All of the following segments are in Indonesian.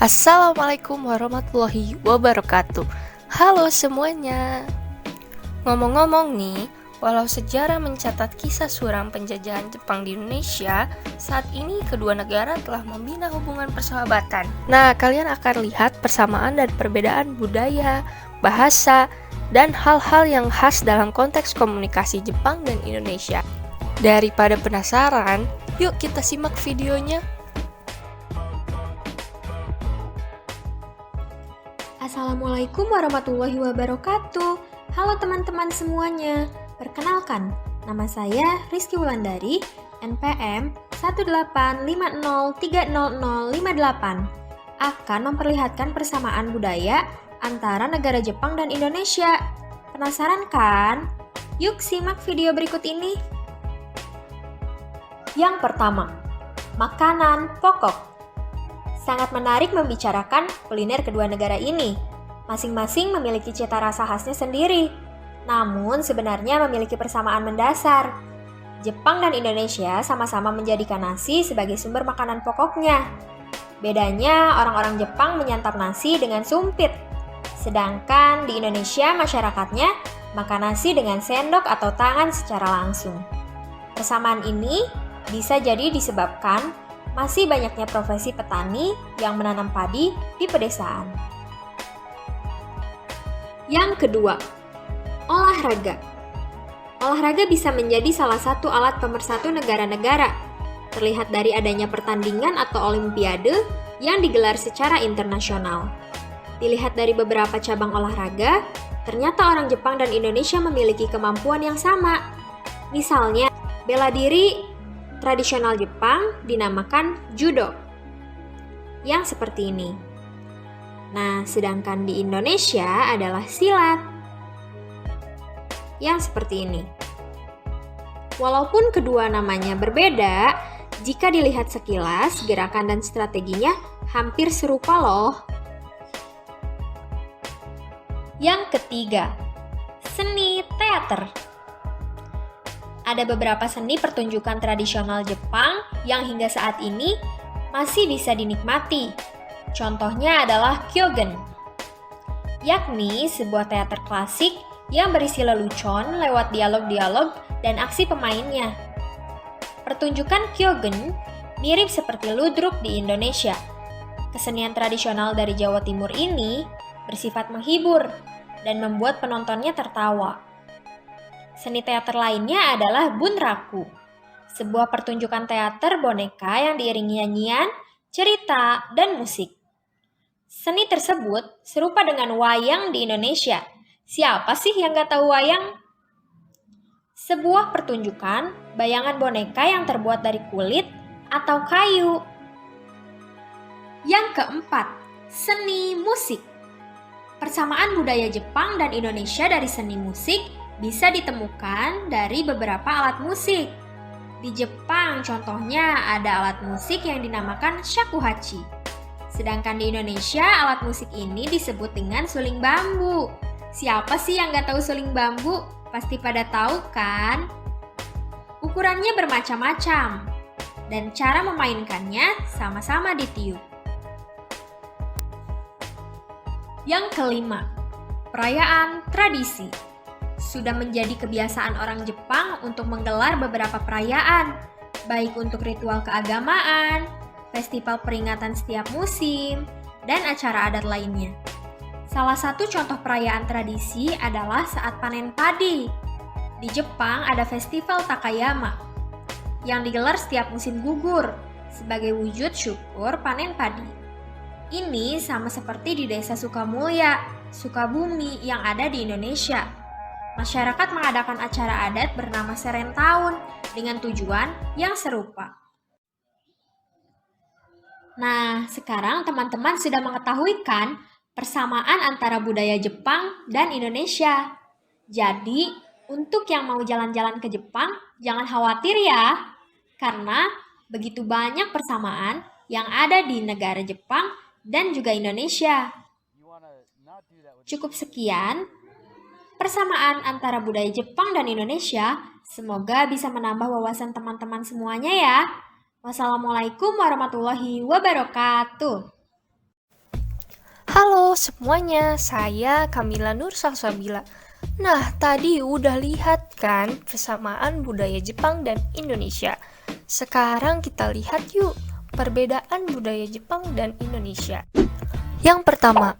Assalamualaikum warahmatullahi wabarakatuh. Halo semuanya. Ngomong-ngomong nih, walau sejarah mencatat kisah suram penjajahan Jepang di Indonesia, saat ini kedua negara telah membina hubungan persahabatan. Nah, kalian akan lihat persamaan dan perbedaan budaya, bahasa, dan hal-hal yang khas dalam konteks komunikasi Jepang dan Indonesia. Daripada penasaran, yuk kita simak videonya. Assalamualaikum warahmatullahi wabarakatuh. Halo teman-teman semuanya. Perkenalkan, nama saya Rizky Wulandari, NPM 185030058. Akan memperlihatkan persamaan budaya antara negara Jepang dan Indonesia. Penasaran kan? Yuk simak video berikut ini. Yang pertama, makanan pokok. Sangat menarik membicarakan kuliner kedua negara ini. Masing-masing memiliki cita rasa khasnya sendiri. Namun sebenarnya memiliki persamaan mendasar. Jepang dan Indonesia sama-sama menjadikan nasi sebagai sumber makanan pokoknya. Bedanya orang-orang Jepang menyantap nasi dengan sumpit. Sedangkan di Indonesia masyarakatnya makan nasi dengan sendok atau tangan secara langsung. Persamaan ini bisa jadi disebabkan masih banyaknya profesi petani yang menanam padi di pedesaan. Yang kedua, olahraga. Olahraga bisa menjadi salah satu alat pemersatu negara-negara. Terlihat dari adanya pertandingan atau olimpiade yang digelar secara internasional. Dilihat dari beberapa cabang olahraga, ternyata orang Jepang dan Indonesia memiliki kemampuan yang sama. Misalnya, bela diri tradisional Jepang dinamakan judo, yang seperti ini. Nah, sedangkan di Indonesia adalah silat, yang seperti ini. Walaupun kedua namanya berbeda, jika dilihat sekilas, gerakan dan strateginya hampir serupa loh. Yang ketiga, seni teater. Ada beberapa seni pertunjukan tradisional Jepang yang hingga saat ini masih bisa dinikmati. Contohnya adalah Kyogen, yakni sebuah teater klasik yang berisi lelucon lewat dialog-dialog dan aksi pemainnya. Pertunjukan Kyogen mirip seperti ludruk di Indonesia. Kesenian tradisional dari Jawa Timur ini bersifat menghibur dan membuat penontonnya tertawa. Seni teater lainnya adalah bunraku, sebuah pertunjukan teater boneka yang diiringi nyanyian, cerita, dan musik. Seni tersebut serupa dengan wayang di Indonesia. Siapa sih yang gak tahu wayang? Sebuah pertunjukan bayangan boneka yang terbuat dari kulit atau kayu. Yang keempat, seni musik. Persamaan budaya Jepang dan Indonesia dari seni musik bisa ditemukan dari beberapa alat musik. Di Jepang contohnya ada alat musik yang dinamakan shakuhachi. Sedangkan di Indonesia alat musik ini disebut dengan suling bambu. Siapa sih yang gak tahu suling bambu? Pasti pada tahu kan? Ukurannya bermacam-macam dan cara memainkannya sama-sama ditiup. Yang kelima, perayaan tradisi. Sudah menjadi kebiasaan orang Jepang untuk menggelar beberapa perayaan, baik untuk ritual keagamaan, festival peringatan setiap musim, dan acara adat lainnya. Salah satu contoh perayaan tradisi adalah saat panen padi. Di Jepang ada festival Takayama, yang digelar setiap musim gugur, sebagai wujud syukur panen padi. Ini sama seperti di Desa Sukamulya, Sukabumi yang ada di Indonesia. Masyarakat mengadakan acara adat bernama Serentahun dengan tujuan yang serupa. Nah, sekarang teman-teman sudah mengetahui kan persamaan antara budaya Jepang dan Indonesia. Jadi, untuk yang mau jalan-jalan ke Jepang, jangan khawatir ya, karena begitu banyak persamaan yang ada di negara Jepang dan juga Indonesia. Cukup sekian persamaan antara budaya Jepang dan Indonesia. Semoga bisa menambah wawasan teman-teman semuanya ya. Wassalamualaikum warahmatullahi wabarakatuh. Halo semuanya, saya Kamila Nur Salsabila. Nah, tadi udah lihat kan persamaan budaya Jepang dan Indonesia. Sekarang kita lihat yuk perbedaan budaya Jepang dan Indonesia. Yang pertama,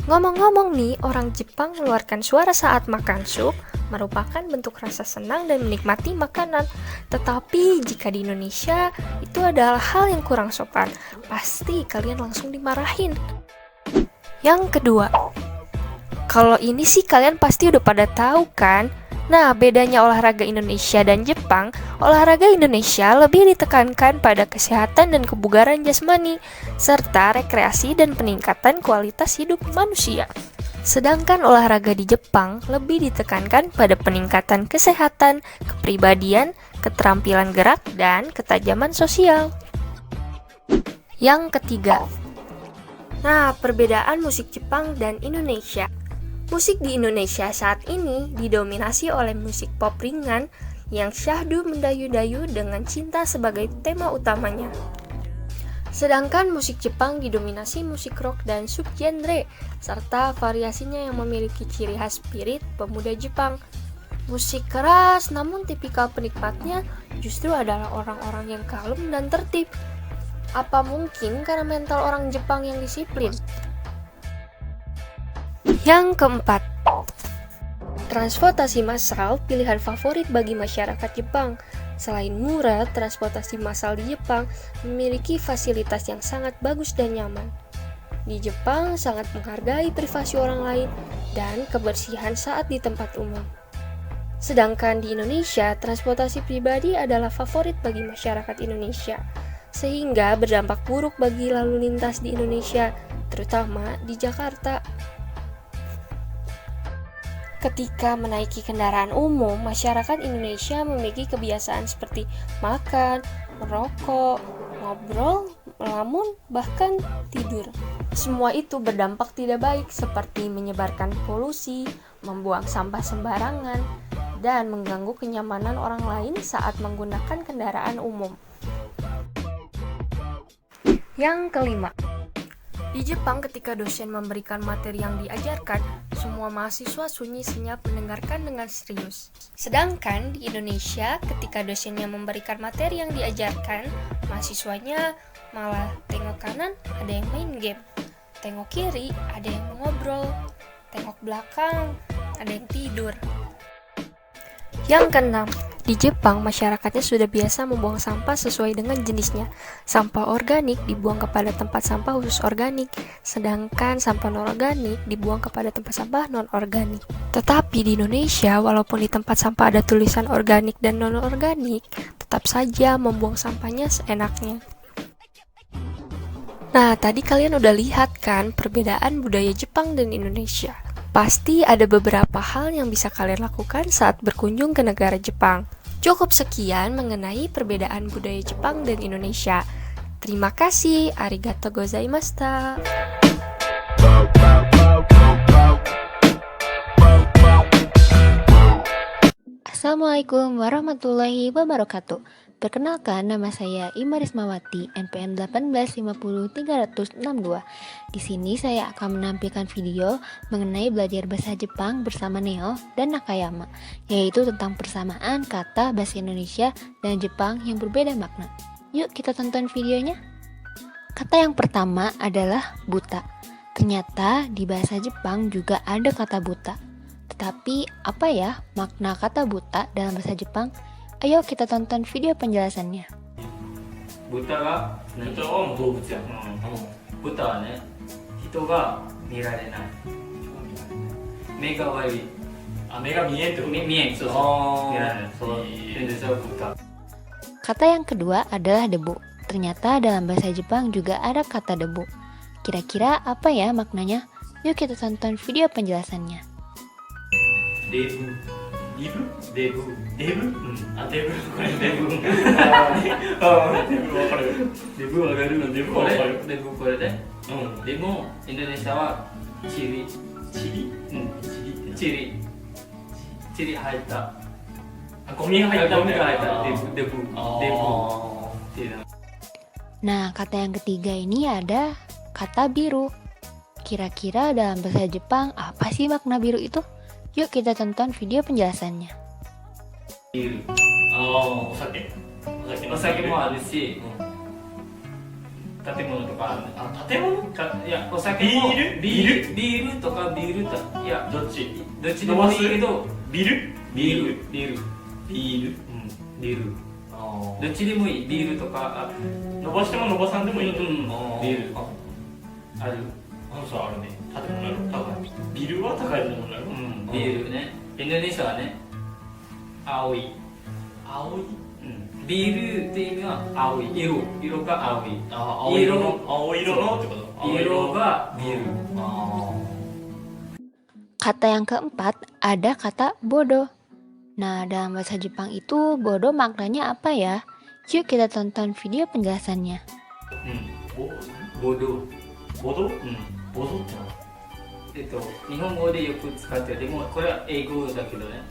ngomong-ngomong nih, orang Jepang mengeluarkan suara saat makan sup merupakan bentuk rasa senang dan menikmati makanan. Tetapi jika di Indonesia, itu adalah hal yang kurang sopan. Pasti kalian langsung dimarahin. Yang kedua, kalau ini sih kalian pasti udah pada tahu kan? Nah, bedanya olahraga Indonesia dan Jepang, olahraga Indonesia lebih ditekankan pada kesehatan dan kebugaran jasmani, serta rekreasi dan peningkatan kualitas hidup manusia. Sedangkan olahraga di Jepang lebih ditekankan pada peningkatan kesehatan, kepribadian, keterampilan gerak, dan ketajaman sosial. Yang ketiga, nah, perbedaan musik Jepang dan Indonesia. Musik di Indonesia saat ini didominasi oleh musik pop ringan yang syahdu mendayu-dayu dengan cinta sebagai tema utamanya. Sedangkan musik Jepang didominasi musik rock dan subgenre, serta variasinya yang memiliki ciri khas spirit pemuda Jepang. Musik keras namun tipikal penikmatnya justru adalah orang-orang yang kalem dan tertib. Apa mungkin karena mental orang Jepang yang disiplin? Yang keempat, transportasi massal pilihan favorit bagi masyarakat Jepang. Selain murah, transportasi massal di Jepang memiliki fasilitas yang sangat bagus dan nyaman. Di Jepang sangat menghargai privasi orang lain dan kebersihan saat di tempat umum. Sedangkan di Indonesia, transportasi pribadi adalah favorit bagi masyarakat Indonesia, sehingga berdampak buruk bagi lalu lintas di Indonesia, terutama di Jakarta. Ketika menaiki kendaraan umum, masyarakat Indonesia memiliki kebiasaan seperti makan, merokok, ngobrol, melamun, bahkan tidur. Semua itu berdampak tidak baik seperti menyebarkan polusi, membuang sampah sembarangan, dan mengganggu kenyamanan orang lain saat menggunakan kendaraan umum. Yang kelima, di Jepang ketika dosen memberikan materi yang diajarkan, semua mahasiswa sunyi senyap mendengarkan dengan serius. Sedangkan di Indonesia ketika dosennya memberikan materi yang diajarkan, mahasiswanya malah tengok kanan ada yang main game, tengok kiri ada yang mengobrol, tengok belakang ada yang tidur. Yang keenam, di Jepang masyarakatnya sudah biasa membuang sampah sesuai dengan jenisnya. Sampah organik dibuang kepada tempat sampah khusus organik, sedangkan sampah non-organik dibuang kepada tempat sampah non-organik. Tetapi di Indonesia, walaupun di tempat sampah ada tulisan organik dan non-organik, tetap saja membuang sampahnya seenaknya. Nah, tadi kalian udah lihat kan perbedaan budaya Jepang dan Indonesia. Pasti ada beberapa hal yang bisa kalian lakukan saat berkunjung ke negara Jepang. Cukup sekian mengenai perbedaan budaya Jepang dan Indonesia. Terima kasih, arigatou gozaimashita. Assalamualaikum warahmatullahi wabarakatuh. Perkenalkan, nama saya Ima Rismawati, NPM 1850362. Di sini saya akan menampilkan video mengenai belajar bahasa Jepang bersama Neo dan Nakayama, yaitu tentang persamaan kata bahasa Indonesia dan Jepang yang berbeda makna. Yuk kita tonton videonya. Kata yang pertama adalah buta. Ternyata di bahasa Jepang juga ada kata buta. Tetapi apa ya makna kata buta dalam bahasa Jepang? Ayo kita tonton video penjelasannya. 豚が豚はもう動物やん、豚はね人が見られない目が悪い目が見えんってこと見えんそうそう見られないそう全然そう豚 Kata yang kedua adalah debu. Ternyata dalam bahasa Jepang juga ada kata debu. Kira-kira apa ya maknanya? Yuk kita tonton video penjelasannya. デブデブデブデブあデブこれデブあデブわかるデブわかるのデブわかるデブこれででもインドネシアはチリチリ入ったゴミが入ったデブっていうの Nah, kata yang ketiga ini ada kata biru. Kira-kira dalam bahasa Jepang apa sih makna biru itu? Yuk kita tonton video penjelasannya. ビールお酒お酒もあるし、建物とかあるね。建物いやお酒もビールビールとかビールといやどっちどっちでもいいけどビルビールビールビールビールあどっちでもいいビールとか伸ばしても伸ばさんでもいいのビールあるそうあるね建物やろ高いビルは高い建物やろビールねインドネシアはね青い青いビールって意味は青い色が青い青色のってこと色がビール Kata yang keempat ada kata bodoh. Nah, dalam bahasa Jepang itu bodoh maknanya apa ya? Yuk kita tonton video penjelasannya. ボドボドって日本語でよく使ってるでもこれは英語だけどね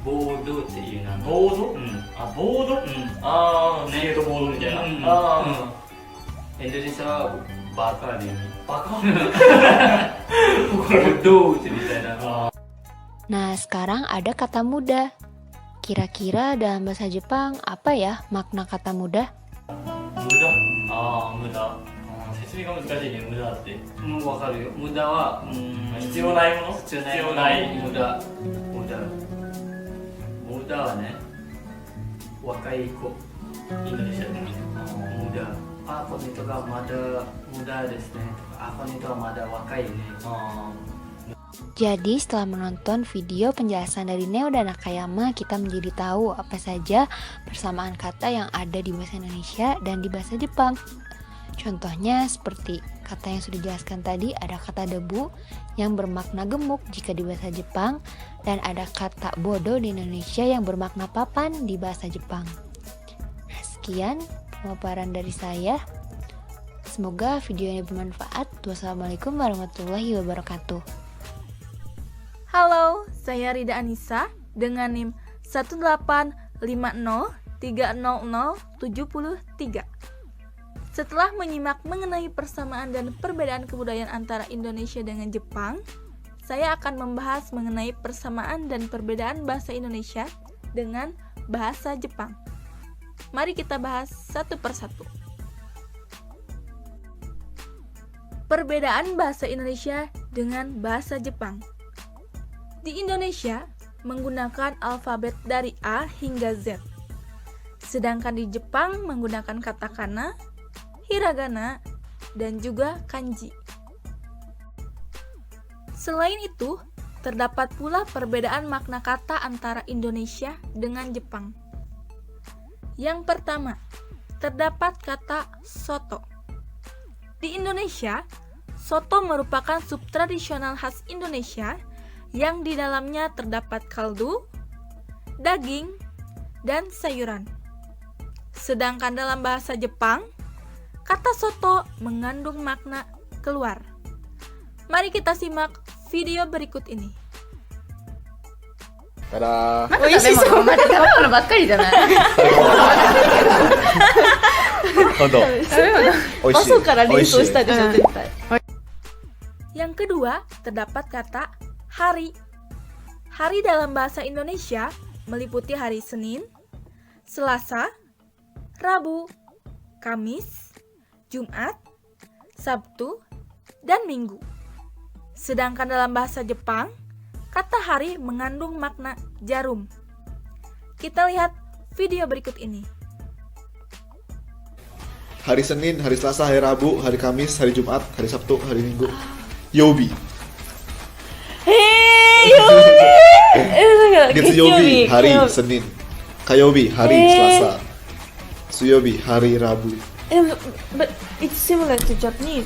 ボードっていう名前ボードボードああスケートボードみたいなインドネシアはバカでバカボードってみたいな Nah, sekarang ada kata muda. Kira-kira dalam bahasa Jepang apa ya makna kata muda? 無駄無駄説明が難しいね無駄ってわかるよ無駄は必要ないもの必要ない無駄はね若い子インドネシアでも無駄この人がまだ無駄ですねとかこの人はまだ若いね Jadi setelah menonton video penjelasan dari Neo dan Nakayama, kita menjadi tahu apa saja persamaan kata yang ada di bahasa Indonesia dan di bahasa Jepang. Contohnya seperti kata yang sudah dijelaskan tadi, ada kata debu yang bermakna gemuk jika di bahasa Jepang, dan ada kata bodoh di Indonesia yang bermakna papan di bahasa Jepang. Nah, sekian pemaparan dari saya. Semoga video ini bermanfaat. Wassalamualaikum warahmatullahi wabarakatuh. Halo, saya Rida Anissa dengan NIM 18503007003. Setelah menyimak mengenai persamaan dan perbedaan kebudayaan antara Indonesia dengan Jepang, saya akan membahas mengenai persamaan dan perbedaan bahasa Indonesia dengan bahasa Jepang. Mari kita bahas satu persatu. Perbedaan bahasa Indonesia dengan bahasa Jepang. Di Indonesia, menggunakan alfabet dari A hingga Z. Sedangkan di Jepang menggunakan katakana, hiragana, dan juga kanji. Selain itu, terdapat pula perbedaan makna kata antara Indonesia dengan Jepang. Yang pertama, terdapat kata soto. Di Indonesia, soto merupakan sup tradisional khas Indonesia yang di dalamnya terdapat kaldu, daging, dan sayuran. Sedangkan dalam bahasa Jepang, kata soto mengandung makna keluar. Mari kita simak video berikut ini. Tada! 美味しそう。また食べ物ばっかりじゃない。本当。美味しい。美味しい。 Yang kedua, terdapat kata hari. Hari dalam bahasa Indonesia meliputi hari Senin, Selasa, Rabu, Kamis, Jumat, Sabtu, dan Minggu. Sedangkan dalam bahasa Jepang, kata hari mengandung makna jarum. Kita lihat video berikut ini. Hari Senin, hari Selasa, hari Rabu, hari Kamis, hari Jumat, hari Sabtu, hari Minggu. Yobi. Getsuyobi, hari Senin. Kayobi, hari Selasa. Suyobi, hari Rabu. But it's similar to Japanese.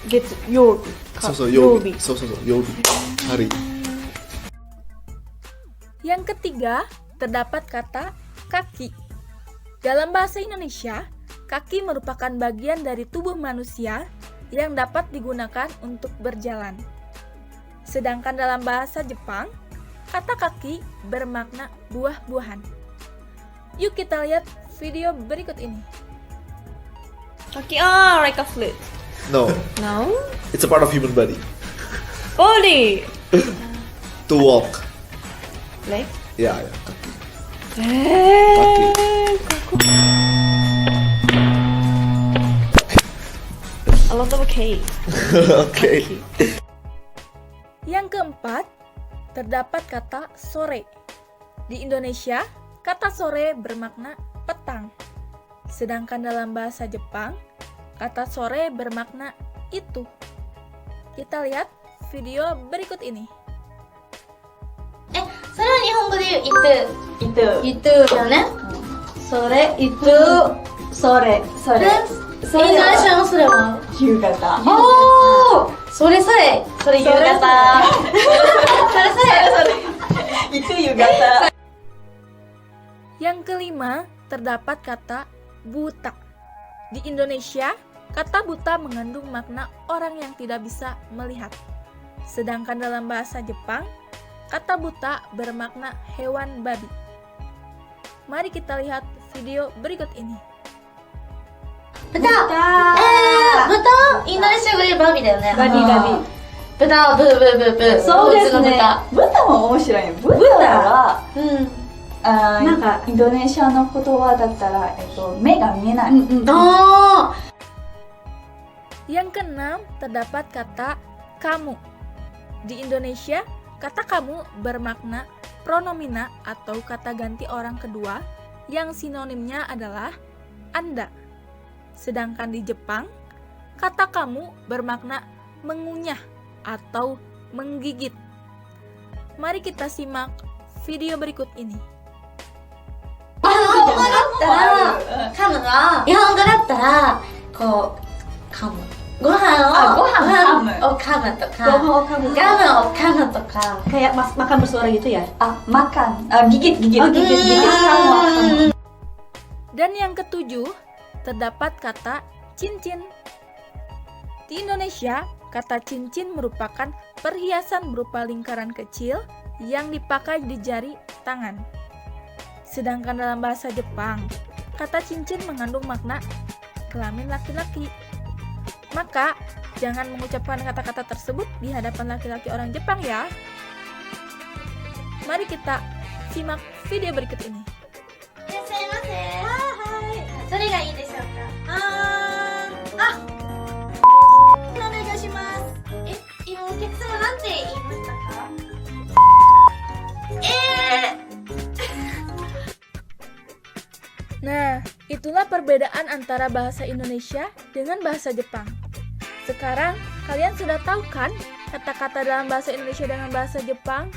Get yobi. So, yobi. So, yobi. Hari. Yang ketiga, terdapat kata kaki. Dalam bahasa Indonesia, kaki merupakan bagian dari tubuh manusia yang dapat digunakan untuk berjalan. Sedangkan dalam bahasa Jepang, kata kaki bermakna buah-buahan. Yuk kita lihat video berikut ini. Kaki, like a flute. No. No? It's a part of human body. Body. To walk. Leg. Ya, ya, kaki. Kaki. A lot of K. Oke. Yang keempat, terdapat kata sore. Di Indonesia, kata sore bermakna petang. Sedangkan dalam bahasa Jepang, kata sore bermakna itu. Kita lihat video berikut ini. それは日本語で言う「いと」「いと」だね。それ「いと」それそれ。インドネシアのそれは夕方。おお、それそれそれ夕方。それそれitu夕方。 Yang kelima, terdapat kata buta. Di Indonesia, kata buta mengandung makna orang yang tidak bisa melihat. Sedangkan dalam bahasa Jepang, kata buta bermakna hewan babi. Mari kita lihat video berikut ini. 豚。豚。インドネシア語でバビだよね。バビバビ。豚はブーブーブーブー。そうですね。豚。豚も面白いね。豚は、なんかインドネシアの言葉だったら、目が見えない。ああ。 Yang keenam, terdapat kata kamu. Di Indonesia, kata kamu bermakna pronomina atau kata ganti orang kedua yang sinonimnya adalah Anda. Sedangkan di Jepang, kata kamu bermakna mengunyah atau menggigit. Mari kita simak video berikut ini. 日本語だったら、噛むが、日本語だったら、こう、噛む。ご飯を噛むとか、ガムを噛むとか。 kayak makan bersuara gitu ya? Makan. Gigit. Kamu. Dan yang ketujuh, terdapat kata cincin. Di Indonesia, kata cincin merupakan perhiasan berupa lingkaran kecil yang dipakai di jari tangan. Sedangkan dalam bahasa Jepang, kata cincin mengandung makna kelamin laki-laki. Maka, jangan mengucapkan kata-kata tersebut di hadapan laki-laki orang Jepang ya. Mari kita simak video berikut ini. いらっしゃいませ。どれがいいでしょうか。お願いします。今お客様なんて言いましたか。Nah, itulah perbedaan antara bahasa Indonesia dengan bahasa Jepang. Sekarang, kalian sudah tahu kan kata-kata dalam bahasa Indonesia dengan bahasa Jepang?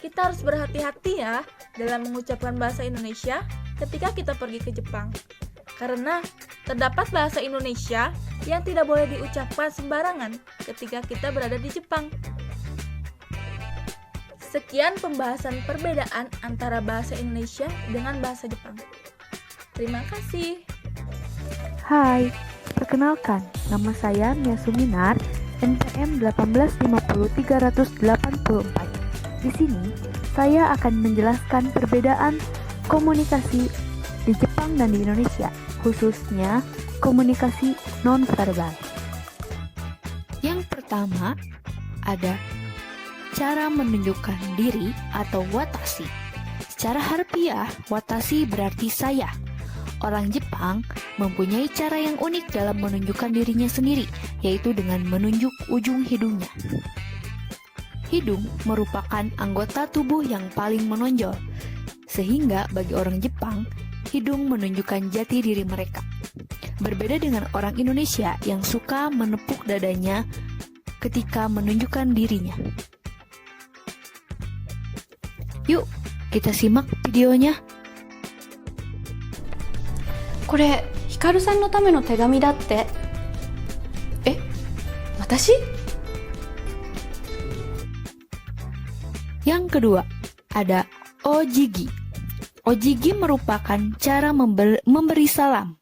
Kita harus berhati-hati ya dalam mengucapkan bahasa Indonesia ketika kita pergi ke Jepang. Karena terdapat bahasa Indonesia yang tidak boleh diucapkan sembarangan ketika kita berada di Jepang. Sekian pembahasan perbedaan antara bahasa Indonesia dengan bahasa Jepang. Terima kasih. Hai, perkenalkan, nama saya Mia Suminar, NPM 1850384. Di sini, saya akan menjelaskan perbedaan komunikasi di Jepang dan di Indonesia, khususnya komunikasi nonverbal. Yang pertama, ada cara menunjukkan diri atau watashi. Secara harfiah, watashi berarti saya. Orang Jepang mempunyai cara yang unik dalam menunjukkan dirinya sendiri, yaitu dengan menunjuk ujung hidungnya. Hidung merupakan anggota tubuh yang paling menonjol, sehingga bagi orang Jepang, hidung menunjukkan jati diri mereka. Berbeda dengan orang Indonesia yang suka menepuk dadanya ketika menunjukkan dirinya. Yuk, kita simak videonya. これ、ヒカルさんのための手紙だって。私? Yang kedua, ada ojigi. Ojigi merupakan cara memberi salam,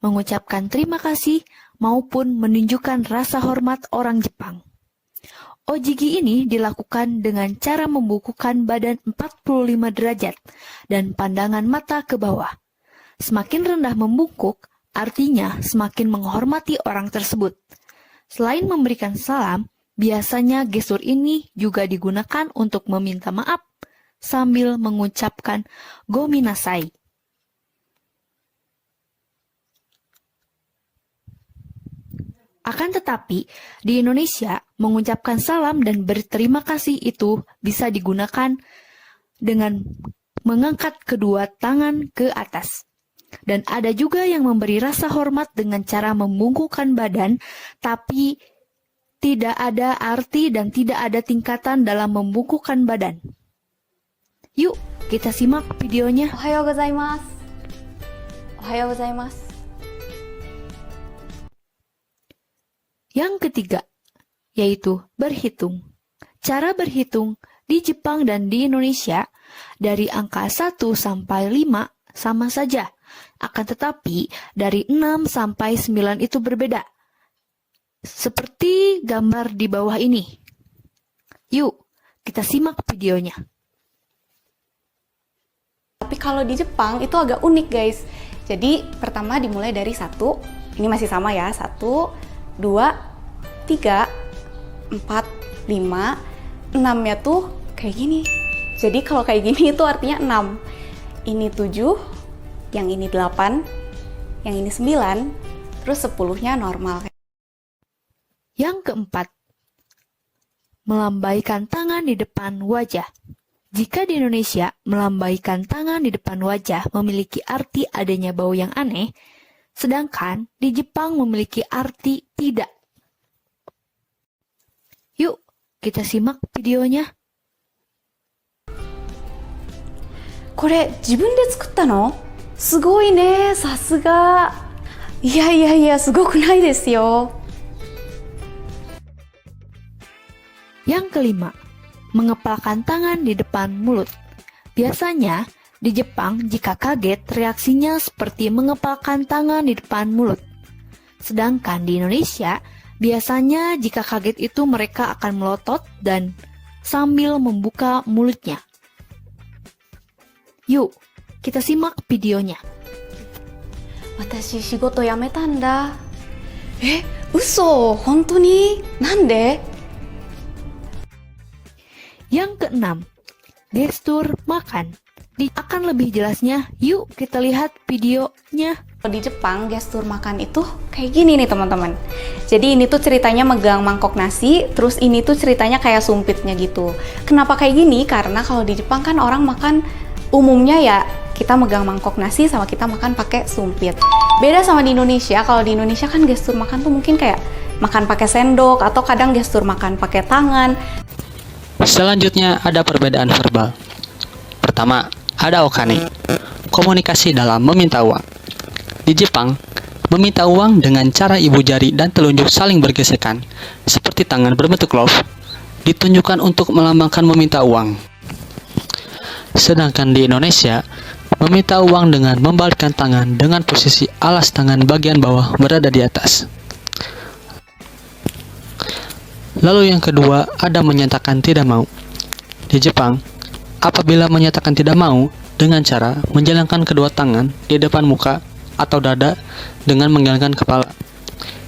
mengucapkan terima kasih, maupun menunjukkan rasa hormat orang Jepang. Ojigi ini dilakukan dengan cara membukukan badan 45 derajat dan pandangan mata ke bawah. Semakin rendah membungkuk, artinya semakin menghormati orang tersebut. Selain memberikan salam, biasanya gestur ini juga digunakan untuk meminta maaf sambil mengucapkan gominasai. Akan tetapi, di Indonesia, mengucapkan salam dan berterima kasih itu bisa digunakan dengan mengangkat kedua tangan ke atas. Dan ada juga yang memberi rasa hormat dengan cara membungkukkan badan, tapi tidak ada arti dan tidak ada tingkatan dalam membungkukkan badan. Yuk, kita simak videonya. Ohayou gozaimasu. Ohayou gozaimasu. Yang ketiga, yaitu berhitung. Cara berhitung di Jepang dan di Indonesia dari angka 1 sampai 5 sama saja. Akan tetapi dari 6 sampai 9 itu berbeda. Seperti gambar di bawah ini. Yuk, kita simak videonya. Tapi kalau di Jepang itu agak unik guys. Jadi pertama dimulai dari 1, ini masih sama ya, 1, 2, 3, 4, 5, 6-nya tuh kayak gini. Jadi kalau kayak gini itu artinya 6. Ini 7, yang ini 8, yang ini 9, terus 10-nya normal. Yang keempat, melambaikan tangan di depan wajah. Jika di Indonesia, melambaikan tangan di depan wajah memiliki arti adanya bau yang aneh, sedangkan di Jepang memiliki arti tidak. Yuk, kita simak videonya. これ自分で作ったの？すごいね、さすが。いやいやいや、すごくないですよ。Yang kelima, mengepalkan tangan di depan mulut. Biasanya, di Jepang jika kaget reaksinya seperti mengepalkan tangan di depan mulut. Sedangkan di Indonesia, biasanya jika kaget itu mereka akan melotot dan sambil membuka mulutnya. Yuk, kita simak videonya. 私仕事辞めたんだ。え、嘘？本当に？なんで？ Yang keenam, gestur makan. Akan lebih jelasnya, yuk kita lihat videonya. Di Jepang, gestur makan itu kayak gini nih teman-teman. Jadi ini tuh ceritanya megang mangkok nasi, terus ini tuh ceritanya kayak sumpitnya gitu. Kenapa kayak gini? Karena kalau di Jepang kan orang makan umumnya ya kita megang mangkok nasi sama kita makan pakai sumpit. Beda sama di Indonesia, kalau di Indonesia kan gestur makan tuh mungkin kayak makan pakai sendok atau kadang gestur makan pakai tangan. Selanjutnya ada perbedaan verbal. Pertama, ada okane, komunikasi dalam meminta uang. Di Jepang, meminta uang dengan cara ibu jari dan telunjuk saling bergesekan, seperti tangan berbentuk love, ditunjukkan untuk melambangkan meminta uang. Sedangkan di Indonesia, meminta uang dengan membalikkan tangan dengan posisi alas tangan bagian bawah berada di atas. Lalu yang kedua, ada menyatakan tidak mau. Di Jepang, apabila menyatakan tidak mau dengan cara menjalankan kedua tangan di depan muka atau dada dengan menggelengkan kepala.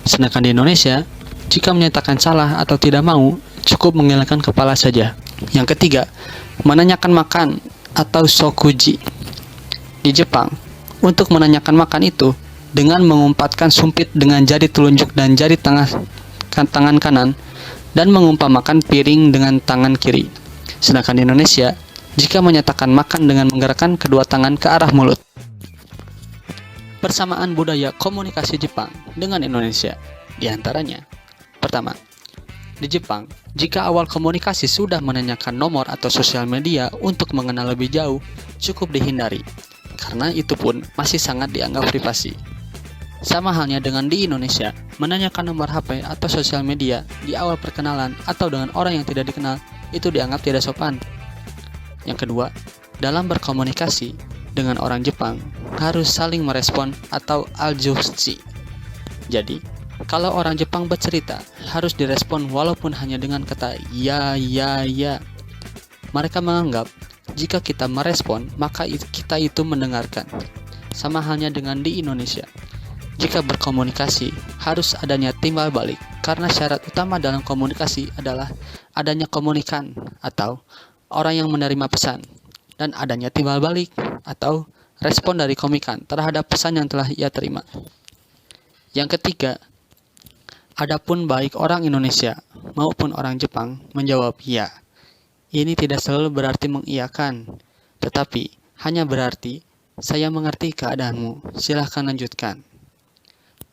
Sedangkan di Indonesia, jika menyatakan salah atau tidak mau, cukup menggelengkan kepala saja. Yang ketiga, menanyakan makan atau shokuji. Di Jepang, untuk menanyakan makan itu dengan mengumpatkan sumpit dengan jari telunjuk dan jari tangan kanan dan mengumpamakan piring dengan tangan kiri. Sedangkan di Indonesia, jika menyatakan makan dengan menggerakkan kedua tangan ke arah mulut. Persamaan budaya komunikasi Jepang dengan Indonesia, di antaranya. Pertama, di Jepang, jika awal komunikasi sudah menanyakan nomor atau sosial media untuk mengenal lebih jauh, cukup dihindari, karena itu pun masih sangat dianggap privasi. Sama halnya dengan di Indonesia, menanyakan nomor HP atau sosial media di awal perkenalan atau dengan orang yang tidak dikenal, itu dianggap tidak sopan. Yang kedua, dalam berkomunikasi dengan orang Jepang, harus saling merespon atau aljoushi. Jadi, kalau orang Jepang bercerita, harus direspon walaupun hanya dengan kata ya, ya, ya. Mereka menganggap, jika kita merespon, maka kita itu mendengarkan. Sama halnya dengan di Indonesia. Jika berkomunikasi, harus adanya timbal balik. karena syarat utama dalam komunikasi adalah adanya komunikan atau orang yang menerima pesan dan adanya timbal balik atau respon dari komikan terhadap pesan yang telah ia terima. Yang ketiga, adapun baik orang Indonesia maupun orang Jepang menjawab ya. Ini tidak selalu berarti mengiyakan, tetapi hanya berarti saya mengerti keadaanmu, silahkan lanjutkan.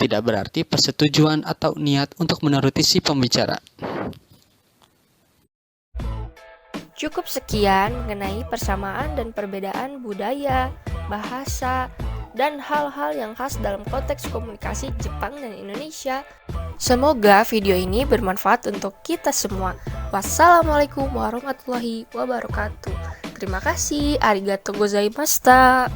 Tidak berarti persetujuan atau niat untuk menuruti si pembicara. Cukup sekian mengenai persamaan dan perbedaan budaya, bahasa, dan hal-hal yang khas dalam konteks komunikasi Jepang dan Indonesia. Semoga video ini bermanfaat untuk kita semua. Wassalamualaikum warahmatullahi wabarakatuh. Terima kasih, arigatou gozaimashita.